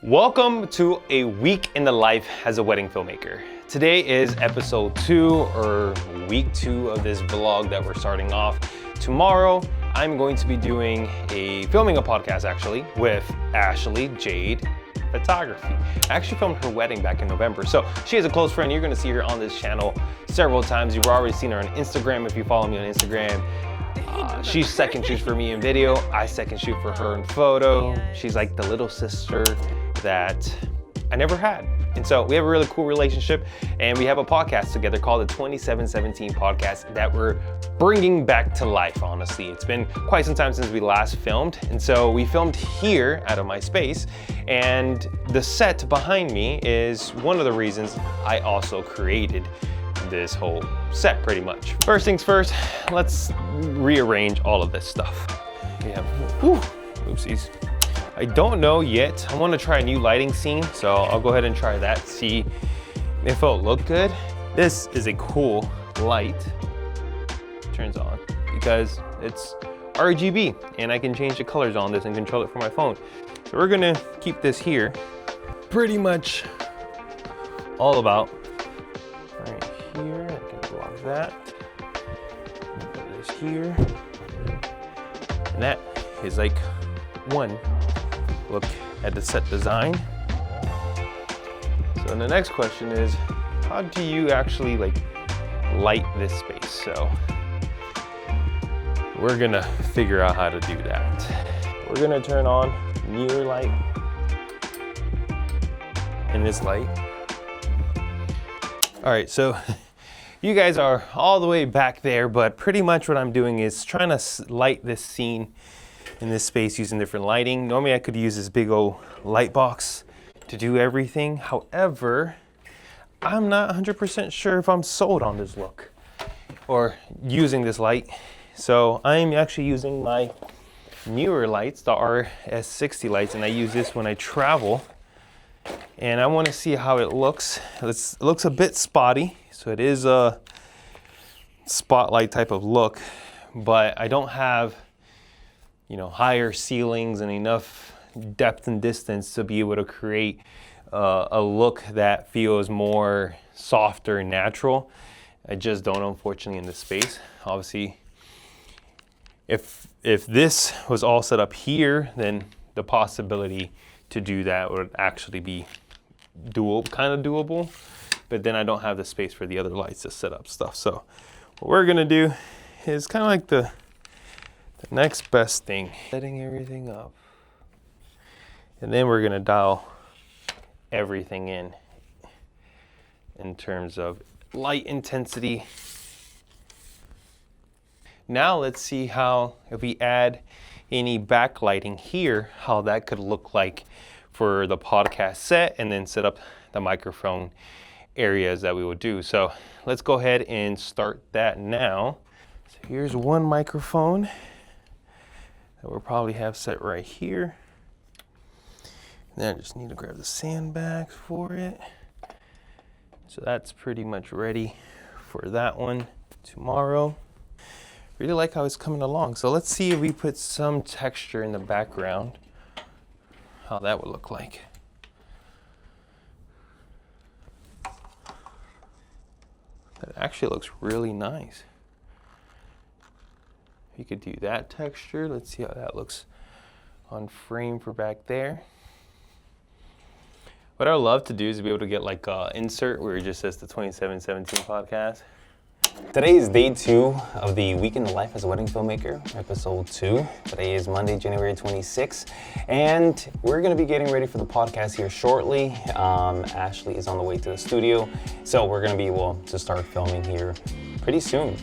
Welcome to a week in the life as a wedding filmmaker. Today is episode 2 or week 2 of this vlog that we're starting off. Tomorrow, I'm going to be filming a podcast actually with Ashley Jade Photography. I actually filmed her wedding back in November. So she is a close friend. You're gonna see her on this channel several times. You've already seen her on Instagram if you follow me on Instagram. She's second shoot for me in video. I second shoot for her in photo. She's like the little sister that I never had. And so we have a really cool relationship, and we have a podcast together called the 2717 podcast that we're bringing back to life, honestly. It's been quite some time since we last filmed. And so we filmed here out of my space, and the set behind me is one of the reasons I also created this whole set pretty much. First things first, let's rearrange all of this stuff. We have, oopsies. I don't know yet. I want to try a new lighting scene, so I'll go ahead and try that, see if it'll look good. This is a cool light. Turns on because it's RGB and I can change the colors on this and control it from my phone. So we're gonna keep this here. Pretty much all about right here. I can block that. Put this here. And that is like one look at the set design. So the next question is, how do you actually light this space? So we're gonna figure out how to do that. We're gonna turn on newer light and this light. All right, so you guys are all the way back there, but pretty much what I'm doing is trying to light this scene in this space using different lighting. Normally I could use this big old light box to do everything. However, I'm not 100% sure if I'm sold on this look or using this light. So I'm actually using my newer lights, the RS60 lights, and I use this when I travel. And I want to see how it looks. It looks a bit spotty, so it is a spotlight type of look, but I don't have higher ceilings and enough depth and distance to be able to create a look that feels more softer and natural. I just don't, unfortunately, in this space. Obviously, if this was all set up here, then the possibility to do that would actually be kind of doable. But then I don't have the space for the other lights to set up stuff. So what we're gonna do is kind of like the next best thing, setting everything up. And then we're gonna dial everything in terms of light intensity. Now let's see how, if we add any backlighting here, how that could look like for the podcast set, and then set up the microphone areas that we would do. So let's go ahead and start that now. So here's one microphone that we'll probably have set right here. Then I just need to grab the sandbags for it. So that's pretty much ready for that one tomorrow. Really like how it's coming along. So let's see if we put some texture in the background, how that would look like. That actually looks really nice. You could do that texture. Let's see how that looks on frame for back there. What I would love to do is be able to get like an insert where it just says the 2717 podcast. Today is day 2 of the Week in the Life as a Wedding Filmmaker, episode 2. Today is Monday, January 26th, and we're going to be getting ready for the podcast here shortly. Ashley is on the way to the studio, so we're going to be able to start filming here pretty soon.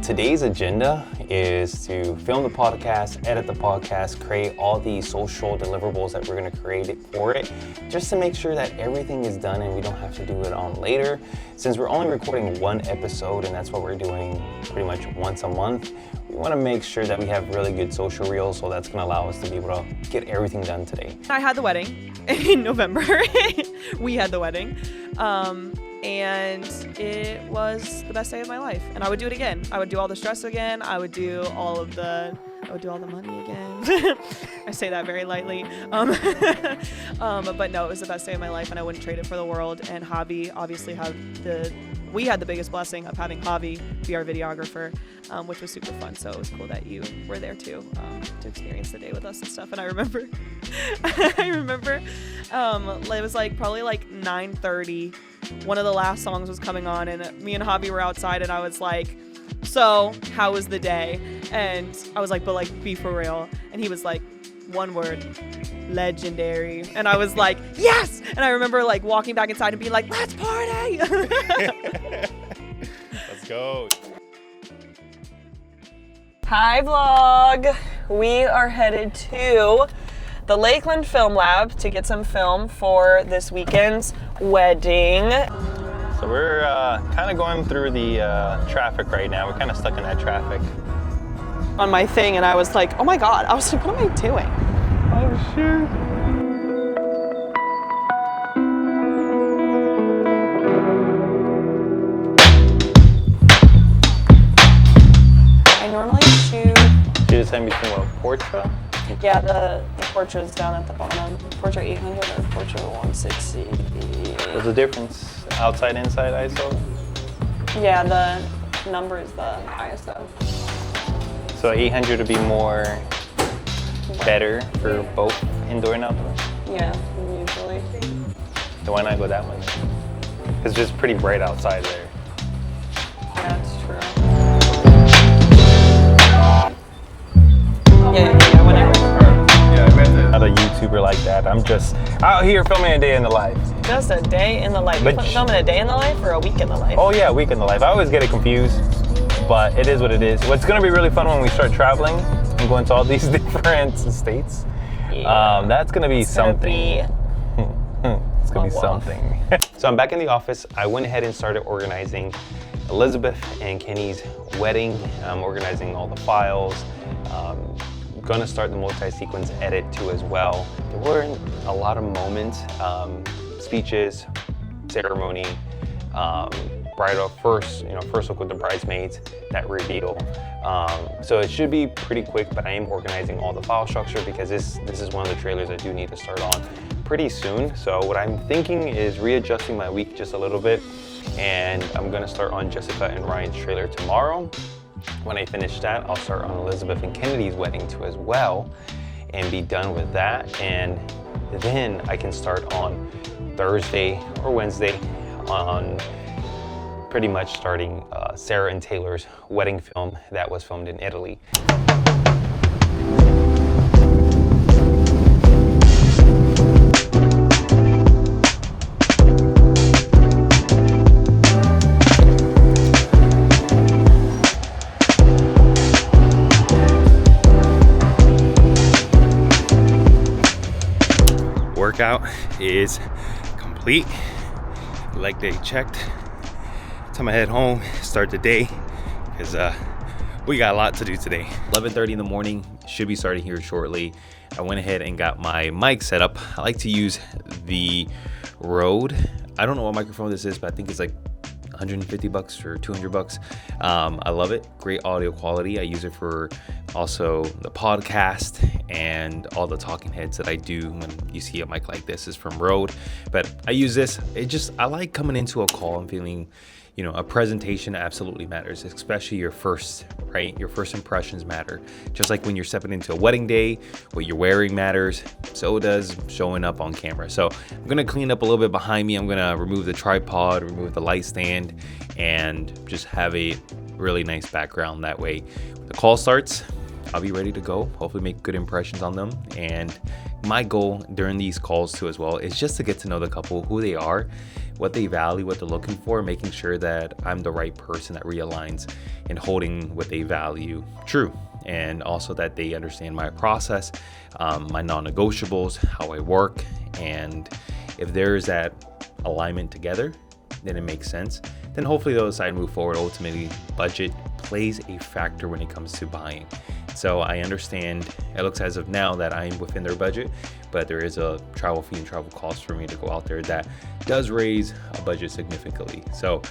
Today's agenda is to film the podcast, edit the podcast, create all the social deliverables that we're going to create for it, just to make sure that everything is done and we don't have to do it on later. Since we're only recording one episode and that's what we're doing pretty much once a month, we want to make sure that we have really good social reels, so that's going to allow us to be able to get everything done today. I had the wedding in November. We had the wedding. And it was the best day of my life. And I would do it again. I would do all the stress again. I would do all of the owe all the money again. I say that very lightly. But no, it was the best day of my life, and I wouldn't trade it for the world. And Javi obviously we had the biggest blessing of having Javi be our videographer, which was super fun. So it was cool that you were there too, to experience the day with us and stuff. And I remember, it was like probably like 9:30. One of the last songs was coming on, and me and Javi were outside, and I was like, so how was the day? And I was like, but like, be for real. And he was like, one word, legendary. And I was like, yes. And I remember like walking back inside and being like, let's party. Let's go. Hi vlog. We are headed to the Lakeland Film Lab to get some film for this weekend's wedding. So we're kind of going through the traffic right now. We're kind of stuck in that traffic. On my thing, and I was like, oh my God. I was like, what am I doing? Oh shoot. I normally shoot. She just sent me between what, Portra? Yeah, the Portra is down at the bottom. Portra 800 or Portra 160. What's the difference? Outside, inside ISO? Yeah, the number is the ISO. So 800 would be more better for both indoor and outdoor? Yeah, usually. So why not go that one? It's just pretty bright outside there. Yeah, it's true. Yeah, whatever. Not a YouTuber like that. I'm just out here filming a day in the life. Just a day in the life. But You filming a day in the life or a week in the life? Oh yeah, a week in the life. I always get it confused, but it is what it is. What's gonna be really fun when we start traveling and going to all these different states. Yeah. That's gonna be something. It's gonna be wow. something. So I'm back in the office. I went ahead and started organizing Elizabeth and Kenny's wedding. I'm organizing all the files. Gonna start the multi-sequence edit too as well. There weren't a lot of moments, speeches, ceremony, bridal first look with the bridesmaids, that reveal. So it should be pretty quick, but I am organizing all the file structure because this is one of the trailers I do need to start on pretty soon. So what I'm thinking is readjusting my week just a little bit, and I'm gonna start on Jessica and Ryan's trailer tomorrow. When I finish that, I'll start on Elizabeth and Kennedy's wedding too as well, and be done with that. And then I can start on Thursday or Wednesday on pretty much starting Sarah and Taylor's wedding film that was filmed in Italy. Workout is complete. Leg day checked. Time I head home, start the day, because we got a lot to do today. 11:30 in the morning, should be starting here shortly. I went ahead and got my mic set up. I like to use the Rode. I don't know what microphone this is, but I think it's like $150 or $200. I love it. Great audio quality. I use it for also the podcast, and all the talking heads that I do when you see a mic like this is from Rode. But I use this. I like coming into a call and feeling, a presentation absolutely matters, especially your first, right? Your first impressions matter. Just like when you're stepping into a wedding day, what you're wearing matters, so does showing up on camera. So I'm gonna clean up a little bit behind me. I'm gonna remove the tripod, remove the light stand, and just have a really nice background. That way, when the call starts, I'll be ready to go, hopefully make good impressions on them. And my goal during these calls too as well is just to get to know the couple, who they are, what they value, what they're looking for, making sure that I'm the right person that realigns and holding what they value true. And also that they understand my process, my non-negotiables, how I work. And if there's that alignment together, then it makes sense. Then hopefully they'll decide to move forward. Ultimately, budget plays a factor when it comes to buying. So I understand it looks as of now that I'm within their budget, but there is a travel fee and travel cost for me to go out there that does raise a budget significantly. So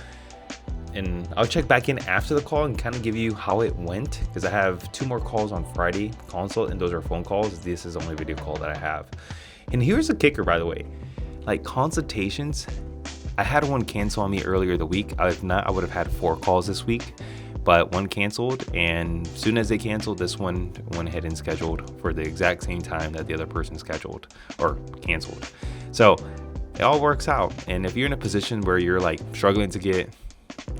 And I'll check back in after the call and kind of give you how it went, because I have 2 more calls on Friday, consult, and those are phone calls. This is the only video call that I have. And here's the kicker, by the way, like consultations, I had one cancel on me earlier the week. If not, I would have had 4 calls this week, but one canceled, and as soon as they canceled, this one went ahead and scheduled for the exact same time that the other person scheduled or canceled. So it all works out. And if you're in a position where you're like struggling to get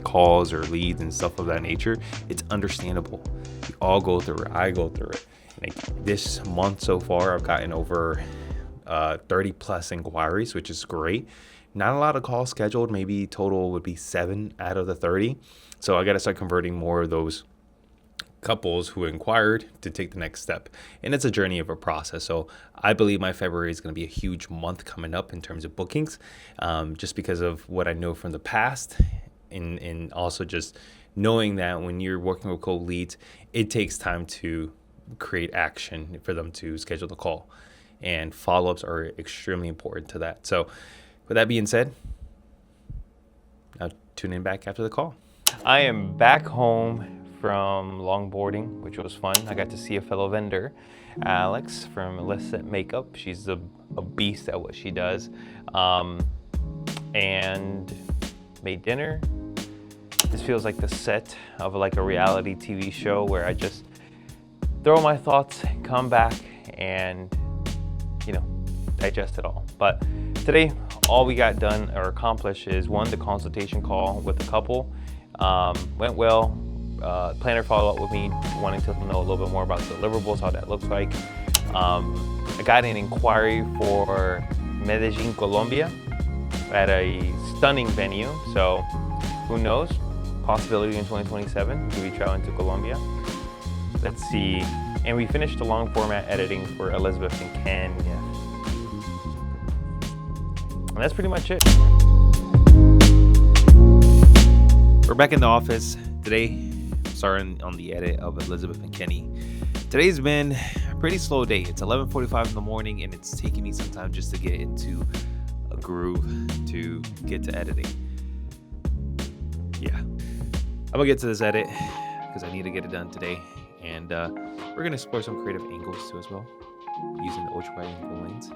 calls or leads and stuff of that nature, it's understandable. We all go through it. I go through it. Like this month so far, I've gotten over 30 plus inquiries, which is great. Not a lot of calls scheduled. Maybe total would be 7 out of the 30. So I got to start converting more of those couples who inquired to take the next step. And it's a journey of a process. So I believe my February is going to be a huge month coming up in terms of bookings, just because of what I know from the past. And also just knowing that when you're working with cold leads, it takes time to create action for them to schedule the call. And follow-ups are extremely important to that. So with that being said, now tune in back after the call. I am back home from longboarding, which was fun. I got to see a fellow vendor, Alex from Illicit Makeup. She's a beast at what she does. And made dinner. This feels like the set of like a reality TV show where I just throw my thoughts, come back, and digest it all. But today, all we got done or accomplished is the consultation call with a couple. Went well. Planner followed up with me, wanting to know a little bit more about deliverables, how that looks like. I got an inquiry for Medellin, Colombia, at a stunning venue. So who knows? Possibility in 2027, do we travel into Colombia? Let's see. And we finished the long format editing for Elizabeth and Ken. Yeah. And that's pretty much it. We're back in the office today, starting on the edit of Elizabeth and Kenny. Today's been a pretty slow day. It's 11:45 in the morning, and it's taking me some time just to get into a groove to get to editing. Yeah, I'm gonna get to this edit because I need to get it done today, and we're gonna explore some creative angles too as well, using the ultra wide angle lens.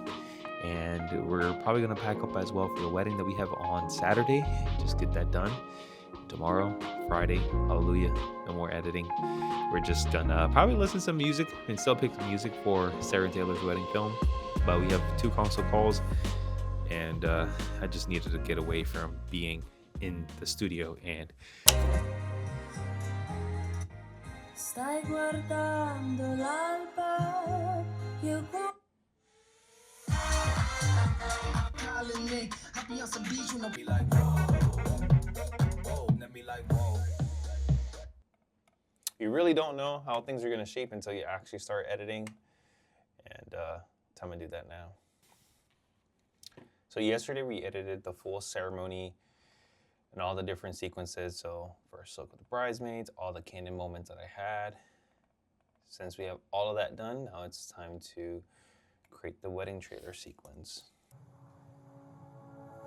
And we're probably gonna pack up as well for the wedding that we have on Saturday. Just get that done. Tomorrow, Friday, hallelujah, no more editing. We're just gonna probably listen to some music and still pick the music for Sarah and Taylor's wedding film. But we have 2 console calls, and I just needed to get away from being in the studio and Stai guardando l'alba, you really don't know how things are going to shape until you actually start editing, and I'm going to do that now. So yesterday we edited the full ceremony and all the different sequences. So first look at the bridesmaids, all the candid moments that I had. Since we have all of that done, now it's time to create the wedding trailer sequence.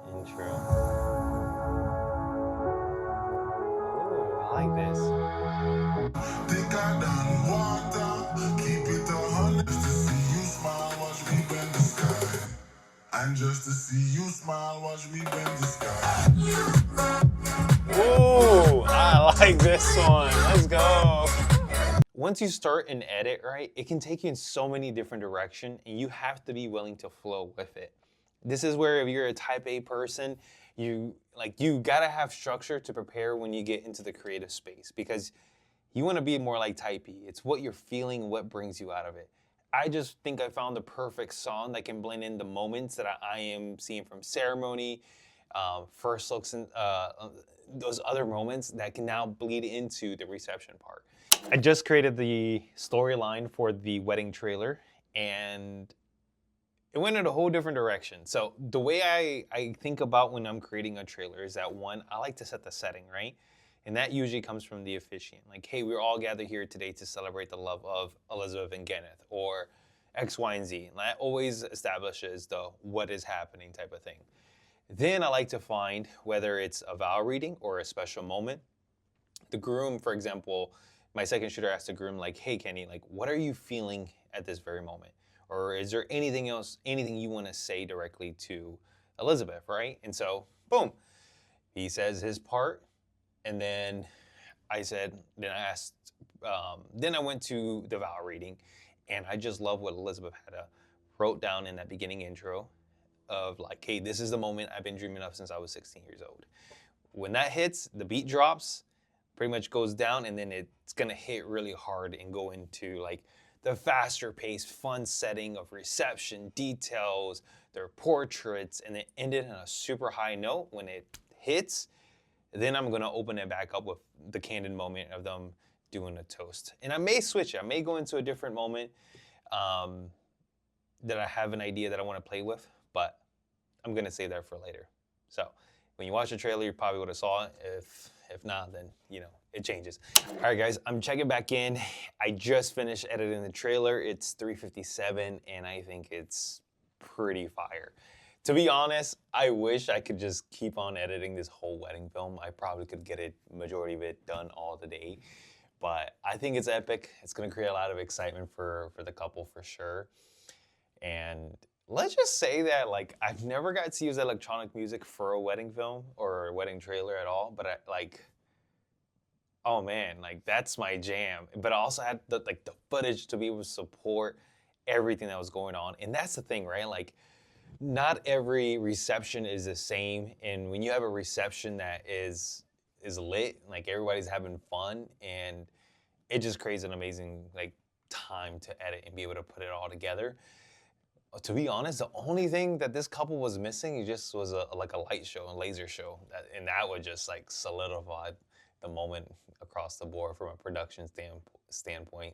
Intro. Ooh, I like this. Think I done walked out, keep it 100 to see you smile, watch me bend the sky. And just to see you smile, watch me bend the sky. Ooh, I like this one. Let's go. Once you start an edit, right, it can take you in so many different directions, and you have to be willing to flow with it. This is where if you're a type A person, you gotta have structure to prepare when you get into the creative space, because you want to be more like type E. It's what you're feeling, what brings you out of it. I just think I found the perfect song that can blend in the moments that I am seeing from ceremony, first looks, and those other moments that can now bleed into the reception part. I just created the storyline for the wedding trailer, and it went in a whole different direction. So the way I think about when I'm creating a trailer is that, one, I like to set the setting, right? And that usually comes from the officiant. Like, hey, we're all gathered here today to celebrate the love of Elizabeth and Kenneth, or X, Y, and Z. And that always establishes the what is happening type of thing. Then I like to find whether it's a vow reading or a special moment. The groom, for example, my second shooter asked the groom, like, hey, Kenny, like, what are you feeling at this very moment? Or is there anything else, anything you want to say directly to Elizabeth, right? And so, boom, he says his part. And then I went to the vow reading, and I just love what Elizabeth wrote down in that beginning intro of like, hey, this is the moment I've been dreaming of since I was 16 years old. When that hits, the beat drops, pretty much goes down, and then it's gonna hit really hard and go into like the faster paced, fun setting of reception, details, their portraits, and it ended on a super high note. When it hits, then I'm gonna open it back up with the candid moment of them doing a toast. And I may switch it. I may go into a different moment that I have an idea that I wanna play with, but I'm gonna save that for later. So when you watch the trailer, you probably would have saw it. If not, then, you know, it changes. All right, guys, I'm checking back in. I just finished editing the trailer. It's 3:57, and I think it's pretty fire. To be honest, I wish I could just keep on editing this whole wedding film. I probably could get it, majority of it, done all today. But I think it's epic. It's gonna create a lot of excitement for the couple for sure. And let's just say that, like, I've never got to use electronic music for a wedding film or a wedding trailer at all, but oh man, like, that's my jam. But I also had the footage to be able to support everything that was going on. And that's the thing, right? Like, not every reception is the same. And when you have a reception that is lit, like, everybody's having fun, and it just creates an amazing, like, time to edit and be able to put it all together. To be honest, the only thing that this couple was missing just was a light show, a laser show, and that would just like solidify the moment across the board from a production standpoint.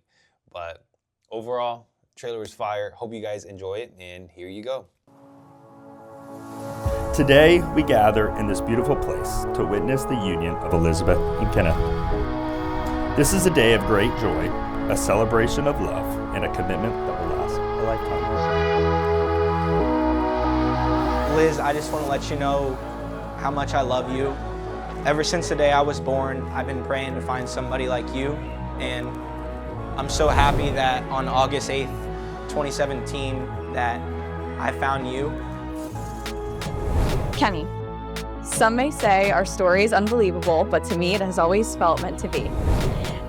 But overall, trailer is fire. Hope you guys enjoy it, and here you go. Today, we gather in this beautiful place to witness the union of Elizabeth and Kenneth. This is a day of great joy, a celebration of love, and a commitment that will last a lifetime. Liz, I just want to let you know how much I love you. Ever since the day I was born, I've been praying to find somebody like you, and I'm so happy that on August 8th, 2017, that I found you. Kenny, some may say our story is unbelievable, but to me it has always felt meant to be.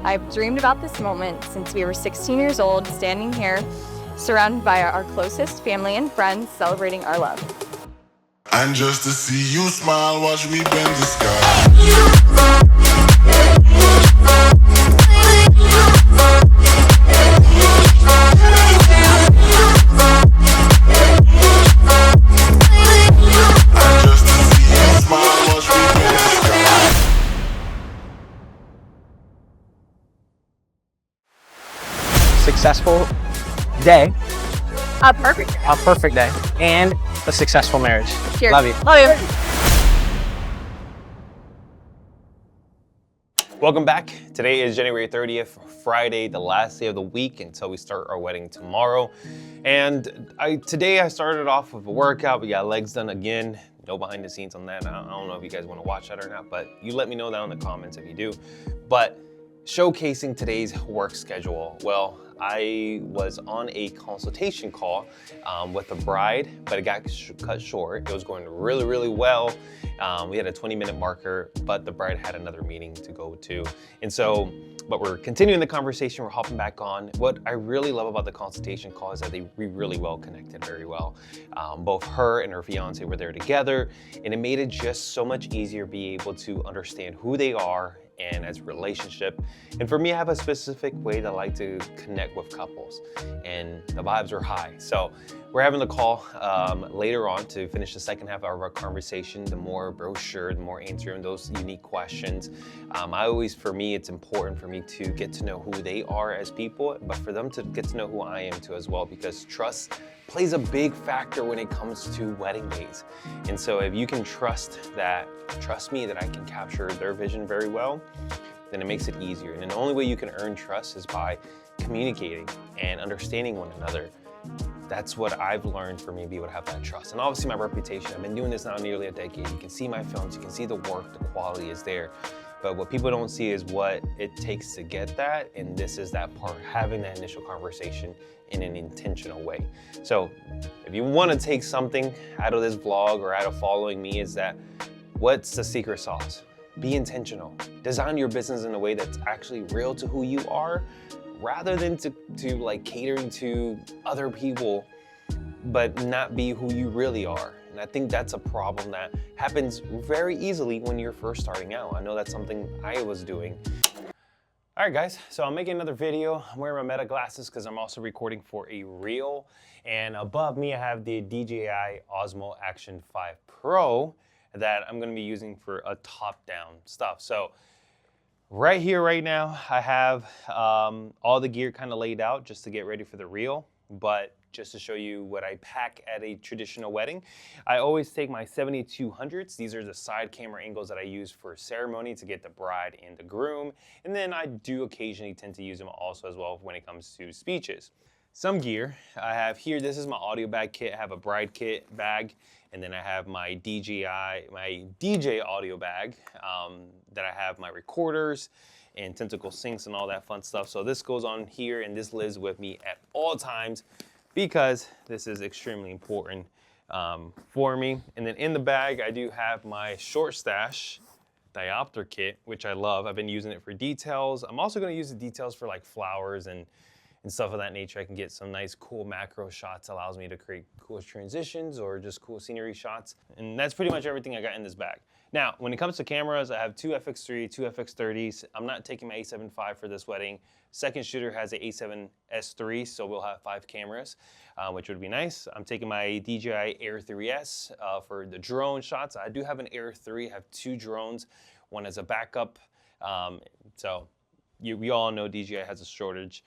I've dreamed about this moment since we were 16 years old, standing here, surrounded by our closest family and friends, celebrating our love. And just to see you smile, watch me bend the sky. And just to see you smile, watch me bend the sky. Successful day, A perfect. a perfect day, and a successful marriage. Cheers. Love you. Love you. Welcome back. Today is January 30th, Friday, the last day of the week until we start our wedding tomorrow. And today I started off with a workout. We got legs done again. No behind the scenes on that. I don't know if you guys want to watch that or not, but you let me know down in the comments if you do. But showcasing today's work schedule. Well, I was on a consultation call with the bride, but it got cut short. It was going really, really well. We had a 20-minute marker, but the bride had another meeting to go to. And so, but we're continuing the conversation. We're hopping back on. What I really love about the consultation call is that we really well connected very well. Both her and her fiance were there together, and it made it just so much easier to be able to understand who they are and as a relationship. And for me, I have a specific way that I like to connect with couples, and the vibes are high. So we're having the call later on to finish the second half of our conversation, the more brochure, the more answering those unique questions. For me, it's important for me to get to know who they are as people, but for them to get to know who I am too as well, because trust plays a big factor when it comes to wedding days. And so if you can trust me that I can capture their vision very well, then it makes it easier. And the only way you can earn trust is by communicating and understanding one another That's what I've learned for me to be able to have that trust. And obviously my reputation, I've been doing this now nearly a decade. You can see my films, you can see the work, the quality is there. But what people don't see is what it takes to get that. And this is that part, having that initial conversation in an intentional way. So if you want to take something out of this vlog or out of following me, is that what's the secret sauce? Be intentional. Design your business in a way that's actually real to who you are, rather than to like catering to other people, but not be who you really are. And I think that's a problem that happens very easily when you're first starting out. I know that's something I was doing. All right, guys, so I'm making another video. I'm wearing my Meta glasses because I'm also recording for a reel. And above me, I have the DJI Osmo Action 5 Pro that I'm gonna be using for a top-down stuff. So right here, right now, I have all the gear kind of laid out just to get ready for the reel. But just to show you what I pack at a traditional wedding, I always take my 7200s. These are the side camera angles that I use for ceremony to get the bride and the groom. And then I do occasionally tend to use them also as well when it comes to speeches. Some gear I have here, this is my audio bag kit. I have a bride kit bag, and then I have my DJ audio bag that I have my recorders and tentacle sinks and all that fun stuff. So this goes on here, and this lives with me at all times because this is extremely important for me. And then in the bag, I do have my short stash diopter kit, which I love. I've been using it for details. I'm also gonna use the details for like flowers and stuff of that nature. I can get some nice cool macro shots, allows me to create cool transitions or just cool scenery shots. And that's pretty much everything I got in this bag. Now, when it comes to cameras, I have two FX3, two FX30s. I'm not taking my A7 IV for this wedding. Second shooter has an A7S III, so we'll have 5 cameras, which would be nice. I'm taking my DJI Air 3S for the drone shots. I do have an Air 3, I have 2 drones, one as a backup. So we all know DJI has a shortage.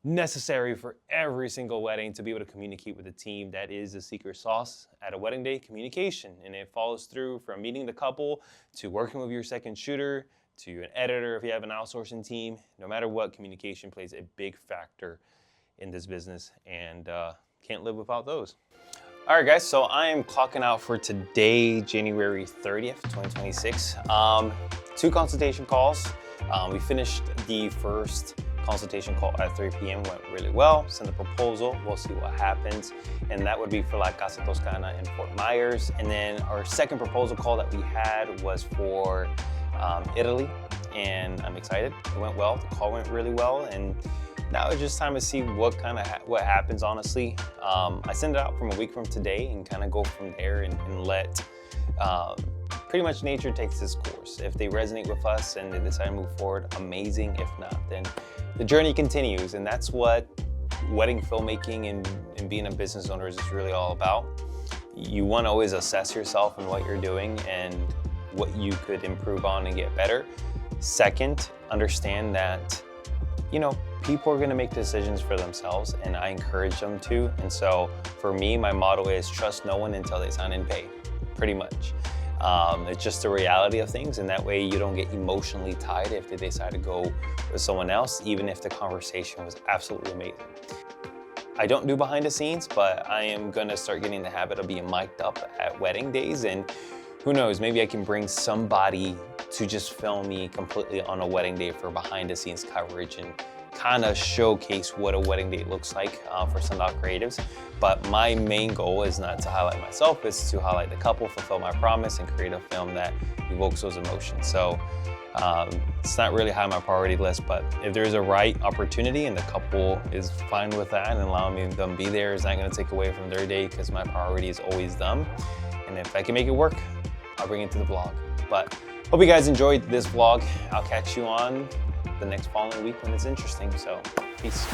Necessary for every single wedding to be able to communicate with the team. That is the secret sauce at a wedding day, communication. And it follows through from meeting the couple to working with your second shooter to an editor if you have an outsourcing team. No matter what, communication plays a big factor in this business, and can't live without those. All right, guys, so I am clocking out for today, January 30th, 2026. 2 consultation calls. We finished the first consultation call at 3 p.m. went really well. Send the proposal, we'll see what happens. And that would be for La Casa Toscana in Fort Myers. And then our second proposal call that we had was for Italy, and I'm excited. It went well, the call went really well, and now it's just time to see what happens, honestly. I send it out from a week from today and kind of go from there and let pretty much nature takes its course. If they resonate with us and they decide to move forward, amazing. If not, then the journey continues. And that's what wedding filmmaking and being a business owner is really all about. You want to always assess yourself and what you're doing and what you could improve on and get better. Second, understand that, you know, people are going to make decisions for themselves, and I encourage them to. And so for me, my motto is trust no one until they sign and pay, pretty much. It's just the reality of things, and that way you don't get emotionally tied if they decide to go with someone else, even if the conversation was absolutely amazing. I don't do behind the scenes, but I am gonna start getting the habit of being mic'd up at wedding days, and who knows, maybe I can bring somebody to just film me completely on a wedding day for behind the scenes coverage and kind of showcase what a wedding day looks like for Sundog Creatives. But my main goal is not to highlight myself, it's to highlight the couple, fulfill my promise, and create a film that evokes those emotions. So it's not really high on my priority list, but if there's a right opportunity and the couple is fine with that and allowing me them be there, is not gonna take away from their day, because my priority is always them. And if I can make it work, I'll bring it to the vlog. But hope you guys enjoyed this vlog. I'll catch you on the next following week when it's interesting. So peace.